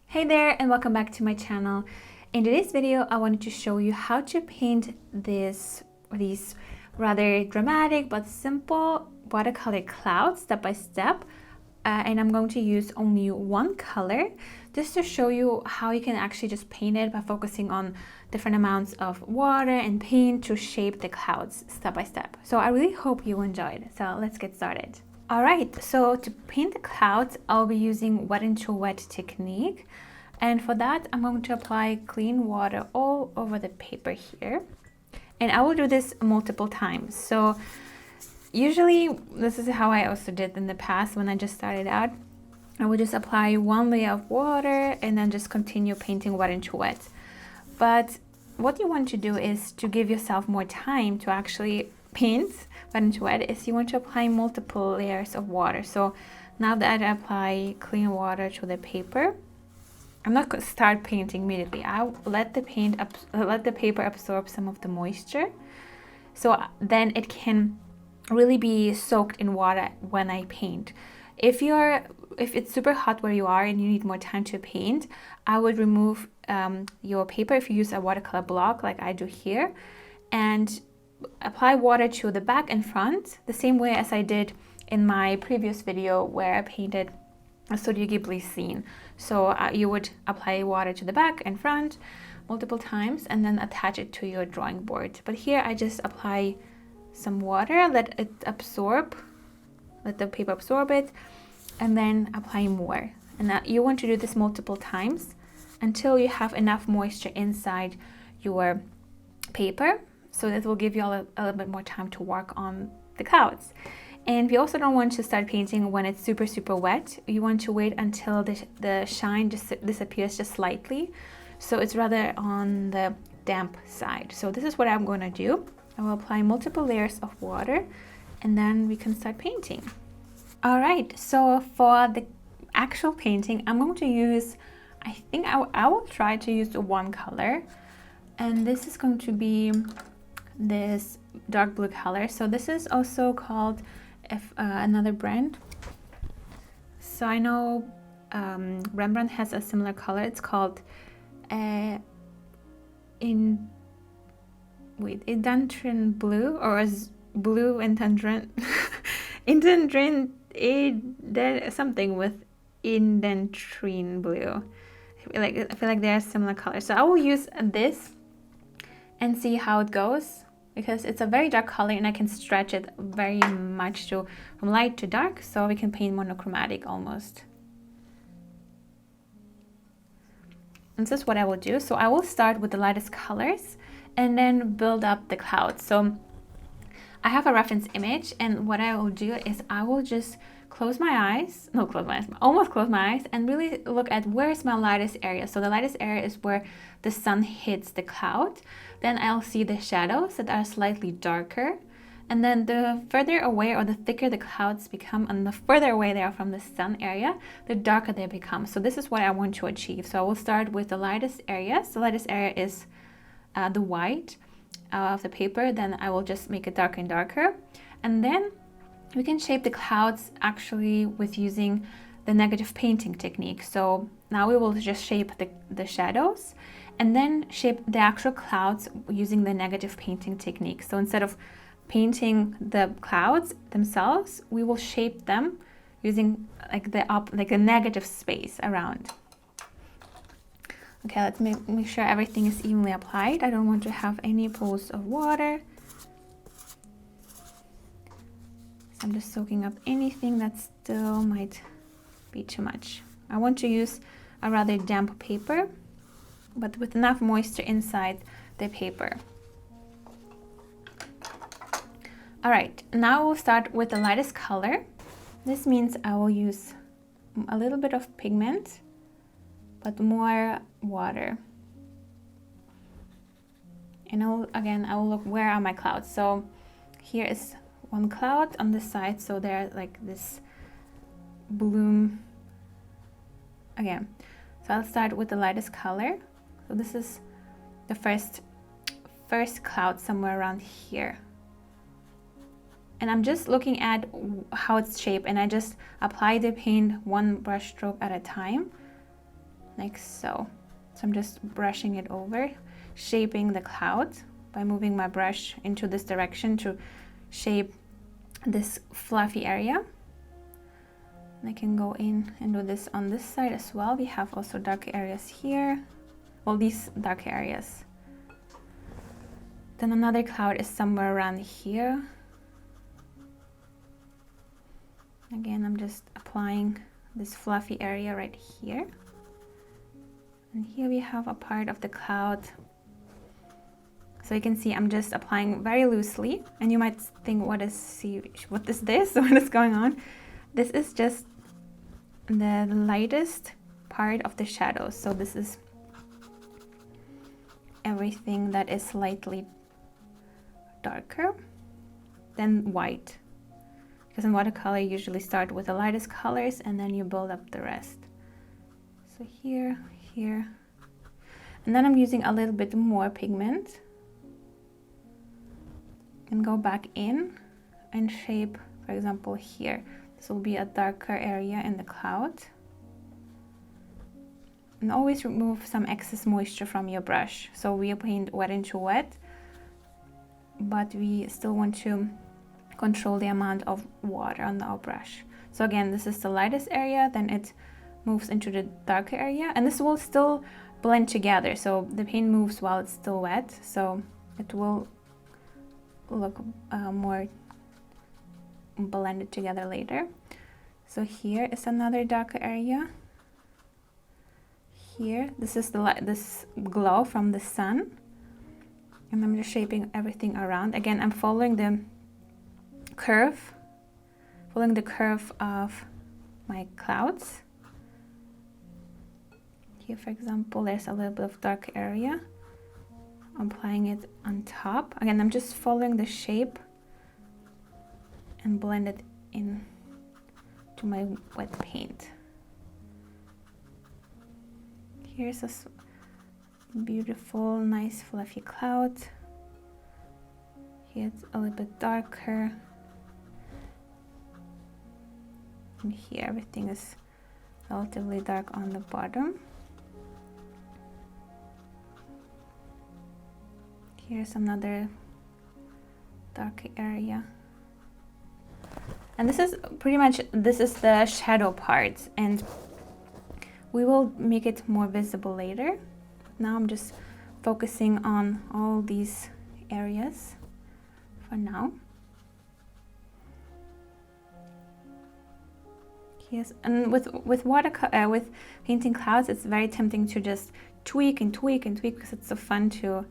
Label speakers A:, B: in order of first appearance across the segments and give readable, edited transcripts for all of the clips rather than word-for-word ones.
A: Hey there and welcome back to my channel. In today's video I wanted to show you how to paint these rather dramatic but simple watercolor clouds step by step, and I'm going to use only one color just to show you how you can actually just paint it by focusing on different amounts of water and paint to shape the clouds step by step. So I really hope you enjoyed. So let's get started. Alright, so to paint the clouds, I'll be using wet into wet technique. And for that, I'm going to apply clean water all over the paper here. And I will do this multiple times. So usually, this is how I also did in the past when I just started out. I would just apply one layer of water and then just continue painting wet into wet. But what you want to do is to give yourself more time to actually paint wet into wet is you want to apply multiple layers of water. So now that I apply clean water to the paper, I'm not going to start painting immediately. I'll let the paper absorb some of the moisture, so then it can really be soaked in water when I paint. If it's super hot where you are and you need more time to paint, I would remove your paper if you use a watercolor block like I do here, and apply water to the back and front the same way as I did in my previous video where I painted a Studio Ghibli scene. So you would apply water to the back and front multiple times and then attach it to your drawing board. But here I just apply some water, let the paper absorb it, and then apply more. And you want to do this multiple times until you have enough moisture inside your paper, so that will give you a little bit more time to work on the clouds. And we also don't want to start painting when it's super wet. You want to wait until the shine just disappears just slightly. So it's rather on the damp side. So this is what I'm going to do. I will apply multiple layers of water and then we can start painting. All right, so for the actual painting, I'm going to use, I think I will try to use one color. And this is going to be this dark blue color. So this is also called another brand. So I know Rembrandt has a similar color. It's called Indantrin blue, or is blue Indantrin Indantrin something with Indentrine blue. I feel like they're similar colors. So I will use this and see how it goes, because it's a very dark color and I can stretch it very much from light to dark, so we can paint monochromatic almost. And this is what I will do. So I will start with the lightest colors and then build up the clouds. So I have a reference image, and what I will do is I will just almost close my eyes and really look at where's my lightest area. So the lightest area is where the sun hits the cloud. Then I'll see the shadows that are slightly darker. And then the further away or the thicker the clouds become and the further away they are from the sun area, the darker they become. So this is what I want to achieve. So I will start with the lightest areas. The lightest area is the white of the paper. Then I will just make it darker and darker. And then we can shape the clouds actually with using the negative painting technique. So now we will just shape the shadows and then shape the actual clouds using the negative painting technique. So instead of painting the clouds themselves, we will shape them using like a negative space around. Okay, let's make sure everything is evenly applied. I don't want to have any pools of water. I'm just soaking up anything that still might be too much. I want to use a rather damp paper, but with enough moisture inside the paper. All right, now we'll start with the lightest color. This means I will use a little bit of pigment, but more water. And I will look, where are my clouds? So here is one cloud on the side, so they're like this bloom again. So I'll start with the lightest color. So this is the first cloud somewhere around here. And I'm just looking at how it's shaped, and I just apply the paint one brush stroke at a time. like so. So I'm just brushing it over, shaping the cloud by moving my brush into this direction to shape this fluffy area. And I can go in and do this on this side as well. We have also dark areas here. Well, these dark areas. Then another cloud is somewhere around here. Again, I'm just applying this fluffy area right here. And here we have a part of the cloud. So you can see I'm just applying very loosely, and you might think, what is this? What is going on? This is just the lightest part of the shadows. So this is everything that is slightly darker than white. Because in watercolor you usually start with the lightest colors and then you build up the rest. So here, here. And then I'm using a little bit more pigment. And go back in and shape, for example, here. This will be a darker area in the cloud. And always remove some excess moisture from your brush. So we paint wet into wet, but we still want to control the amount of water on our brush. So again, this is the lightest area, then it moves into the darker area, and this will still blend together. So the paint moves while it's still wet, so it will look more blended together later. So here is another darker area. Here, this is this glow from the sun, and I'm just shaping everything around. Again, I'm following the curve of my clouds. Here, for example, there's a little bit of dark area. I'm applying it on top. Again, I'm just following the shape and blend it in to my wet paint. Here's a beautiful, nice, fluffy cloud. Here it's a little bit darker. And here everything is relatively dark on the bottom. Here's another dark area. And this is pretty much, this is the shadow part, and we will make it more visible later. Now I'm just focusing on all these areas for now. Yes, and with painting clouds, it's very tempting to just tweak and tweak and tweak, because it's so fun to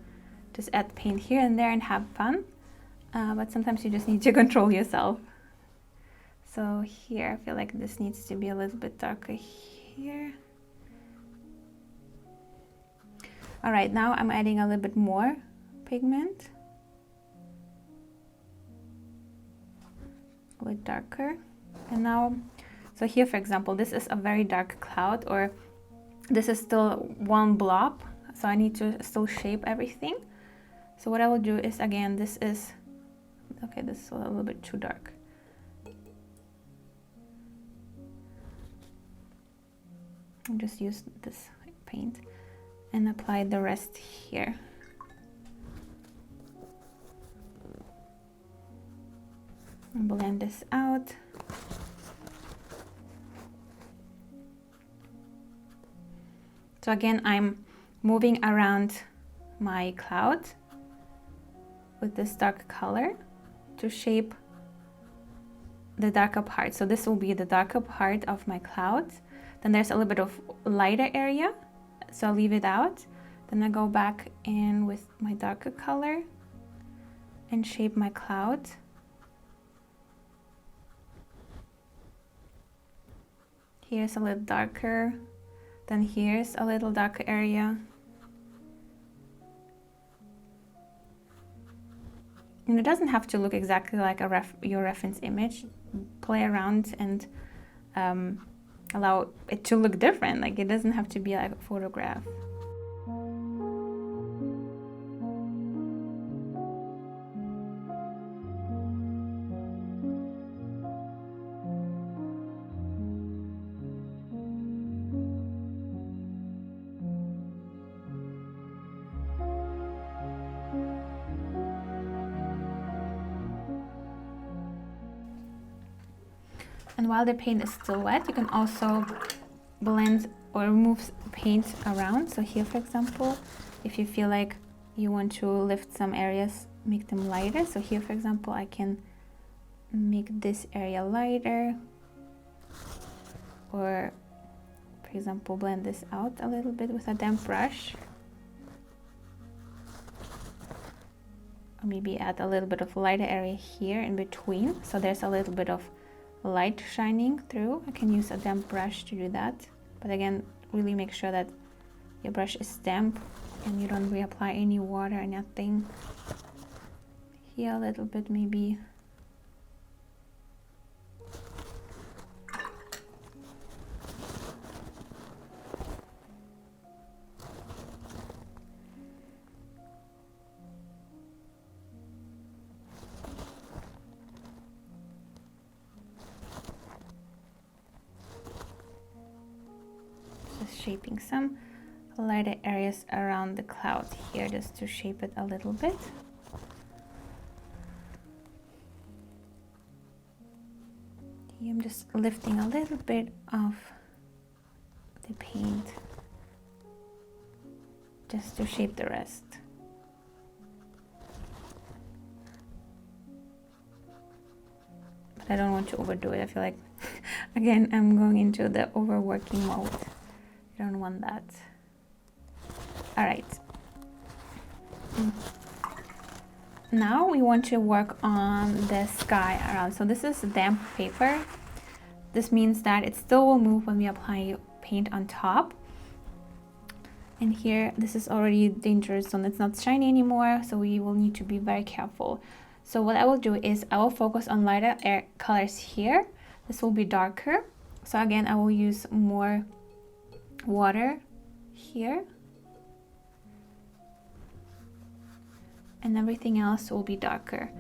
A: just add paint here and there and have fun. But sometimes you just need to control yourself. So here, I feel like this needs to be a little bit darker here. All right, now I'm adding a little bit more pigment. A little darker. And now, so here, for example, this is a very dark cloud, or this is still one blob. So I need to still shape everything. So what I will do is, again, this is, okay, this is a little bit too dark. I'll just use this paint and apply the rest here. And blend this out. So again, I'm moving around my cloud with this dark color to shape the darker part. So this will be the darker part of my cloud. Then there's a little bit of lighter area, so I'll leave it out. Then I go back in with my darker color and shape my cloud. Here's a little darker, then here's a little darker area. And it doesn't have to look exactly like your reference image. Play around and allow it to look different. Like, it doesn't have to be like a photograph. And while the paint is still wet, you can also blend or remove paint around. So here, for example, if you feel like you want to lift some areas, make them lighter. So here, for example, I can make this area lighter, or for example, blend this out a little bit with a damp brush, or maybe add a little bit of lighter area here in between, so there's a little bit of light shining through. I can use a damp brush to do that, but again, really make sure that your brush is damp and you don't reapply any water or nothing. Here a little bit maybe. Just shaping some lighter areas around the cloud here, just to shape it a little bit. Here I'm just lifting a little bit of the paint just to shape the rest. But I don't want to overdo it. I feel like again I'm going into the overworking mode. I don't want that. All right. Now we want to work on the sky around. So this is damp paper. This means that it still will move when we apply paint on top. And here, this is already dangerous zone. It's not shiny anymore, so we will need to be very careful. So what I will do is I will focus on lighter colors here. This will be darker. So again, I will use more water here. And everything else will be darker.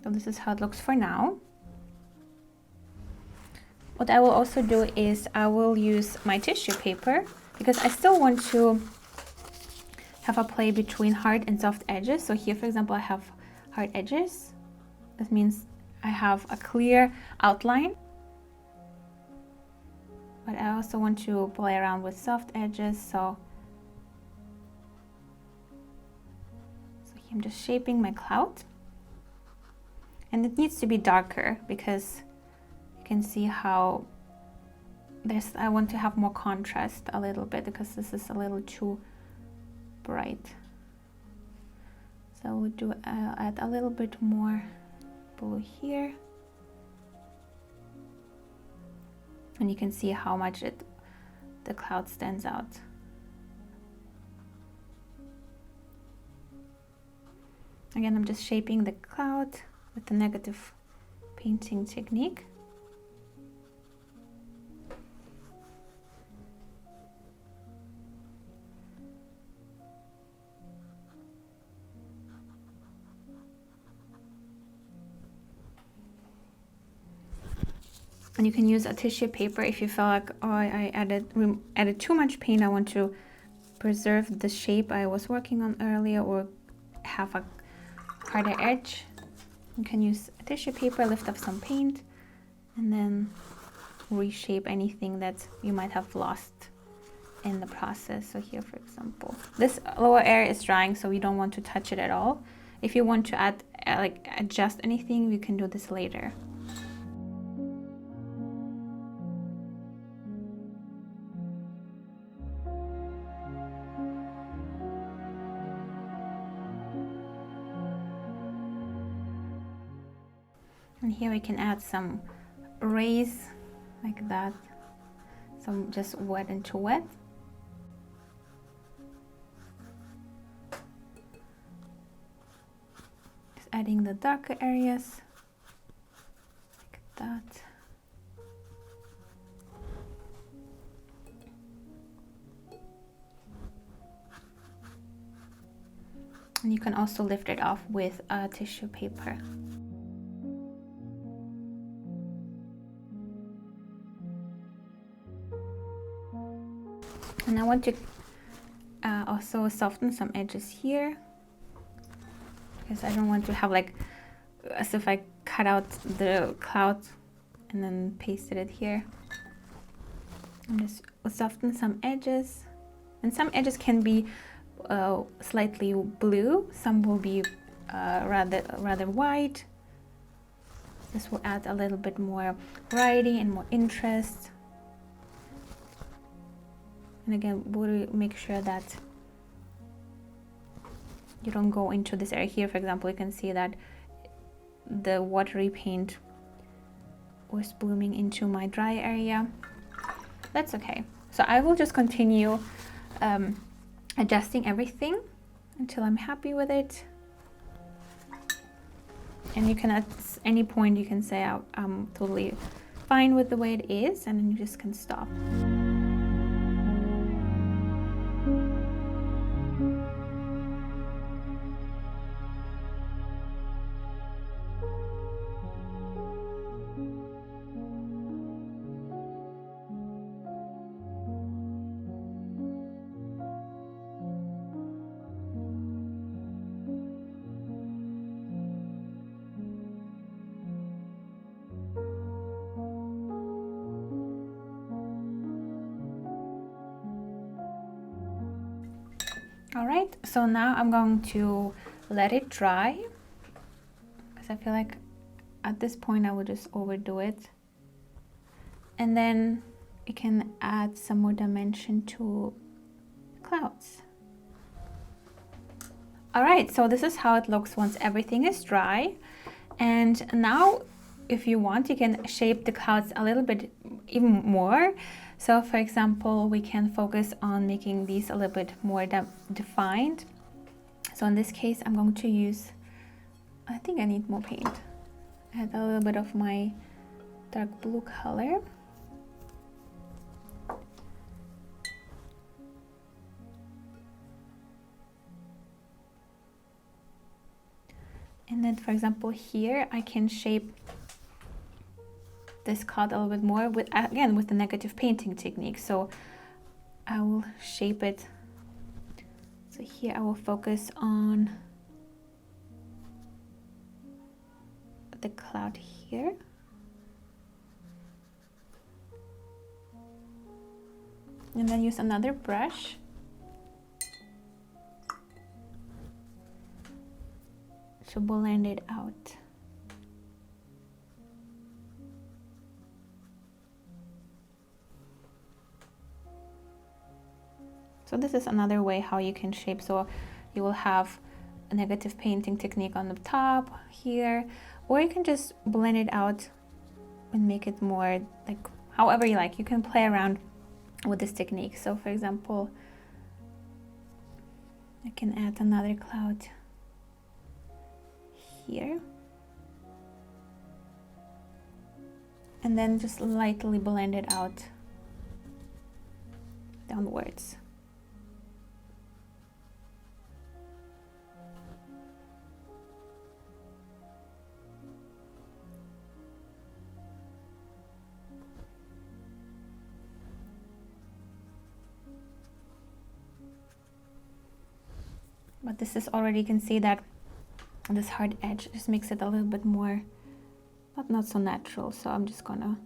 A: So this is how it looks for now. What I will also do is I will use my tissue paper, because I still want to have a play between hard and soft edges. So here, for example, I have hard edges. That means I have a clear outline. But I also want to play around with soft edges. So here I'm just shaping my cloud. And it needs to be darker, because you can see how I want to have more contrast a little bit, because this is a little too bright. So we'll add a little bit more blue here, and you can see how much the cloud stands out. Again, I'm just shaping the cloud with the negative painting technique. And you can use a tissue paper if you feel like, oh, I added too much paint, I want to preserve the shape I was working on earlier, or have a harder edge. You can use a tissue paper, lift up some paint, and then reshape anything that you might have lost in the process. So here, for example, this lower area is drying, so we don't want to touch it at all. If you want to adjust anything, we can do this later. And here we can add some rays like that, some just wet into wet. Just adding the darker areas like that. And you can also lift it off with a tissue paper. And I want to also soften some edges here, because I don't want to have like as if I cut out the cloud and then pasted it here. I'm just soften some edges, and some edges can be slightly blue, some will be rather white. This will add a little bit more variety and more interest. And again, we'll make sure that you don't go into this area here. For example, you can see that the watery paint was blooming into my dry area. That's okay. So I will just continue adjusting everything until I'm happy with it. And you can, at any point, you can say I'm totally fine with the way it is, and then you just can stop. All right, so now I'm going to let it dry, because I feel like at this point I would just overdo it. And then you can add some more dimension to clouds. All right, so this is how it looks once everything is dry. And now, if you want, you can shape the clouds a little bit even more. So for example, we can focus on making these a little bit more defined. So in this case, I'm going to use, I think I need more paint. Add a little bit of my dark blue color. And then, for example, here I can shape this cloud a little bit more with, again, with the negative painting technique. So I will shape it. So here I will focus on the cloud here. And then use another brush to blend it out. So this is another way how you can shape. So you will have a negative painting technique on the top here, or you can just blend it out and make it more like however you like. You can play around with this technique. So for example, I can add another cloud here, and then just lightly blend it out downwards. But this is already, you can see that this hard edge just makes it a little bit more, not so natural. So I'm just gonna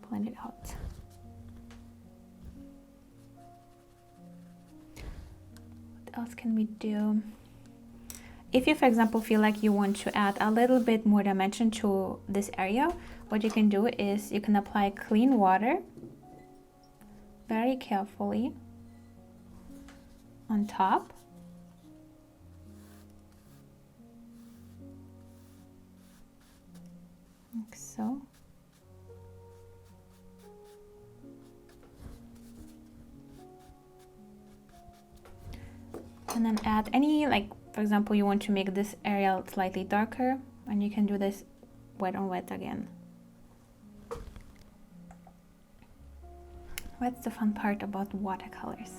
A: blend it out. What else can we do? If you, for example, feel like you want to add a little bit more dimension to this area, what you can do is you can apply clean water very carefully on top. Like so. And then add any, like, for example, you want to make this area slightly darker, and you can do this wet on wet again. What's the fun part about watercolors?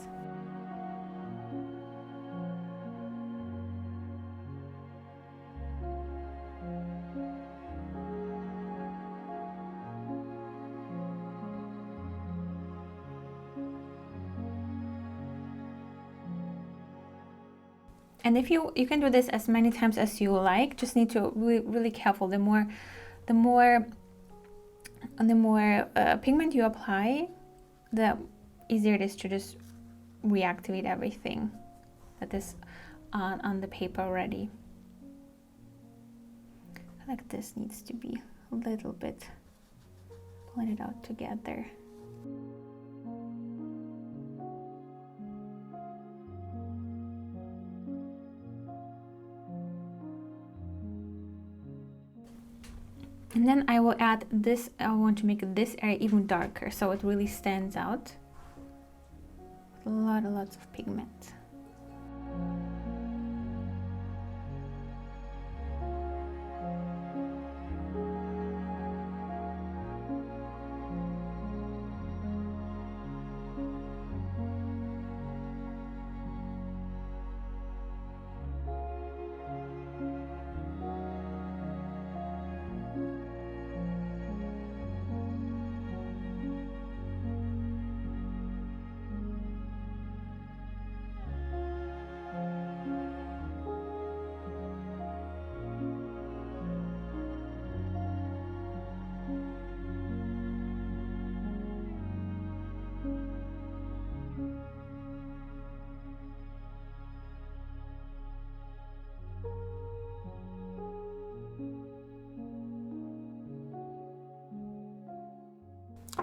A: And if you can do this as many times as you like, just need to be really careful. The more pigment you apply, the easier it is to just reactivate everything that is on the paper already. I feel like this needs to be a little bit blended out together. And then I will add this. I want to make this area even darker so it really stands out. Lots of pigment.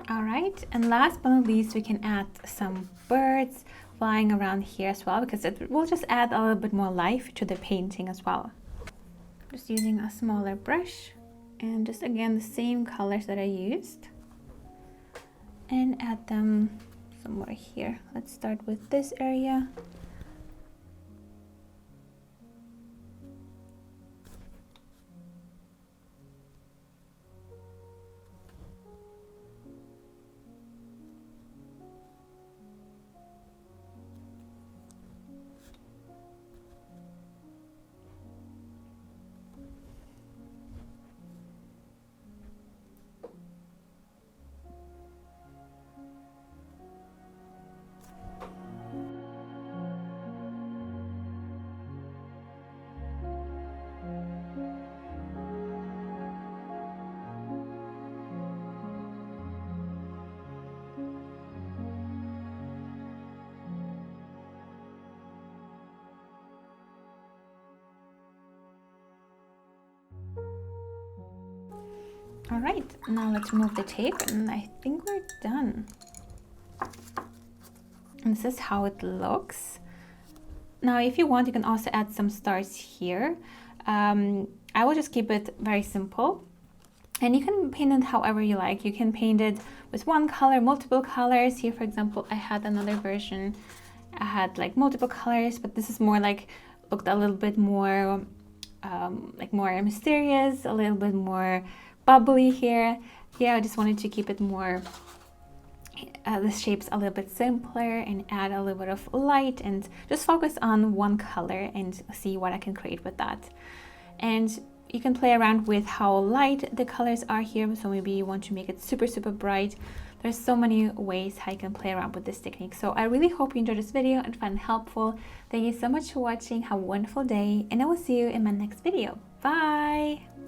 A: All right, and last but not least, we can add some birds flying around here as well, because it will just add a little bit more life to the painting as well. Just using a smaller brush and just again the same colors that I used, and add them somewhere here. Let's start with this area. All right, now let's remove the tape, and I think we're done. And this is how it looks. Now, if you want, you can also add some stars here. I will just keep it very simple. And you can paint it however you like. You can paint it with one color, multiple colors. Here, for example, I had another version. I had like multiple colors, but this is more like, looked a little bit more like more mysterious, a little bit more bubbly here. Yeah, I just wanted to keep it more, the shapes a little bit simpler, and add a little bit of light, and just focus on one color and see what I can create with that. And you can play around with how light the colors are here. So maybe you want to make it super bright. There's so many ways how you can play around with this technique. So I really hope you enjoyed this video and found it helpful. Thank you so much for watching. Have a wonderful day, and I will see you in my next video. Bye.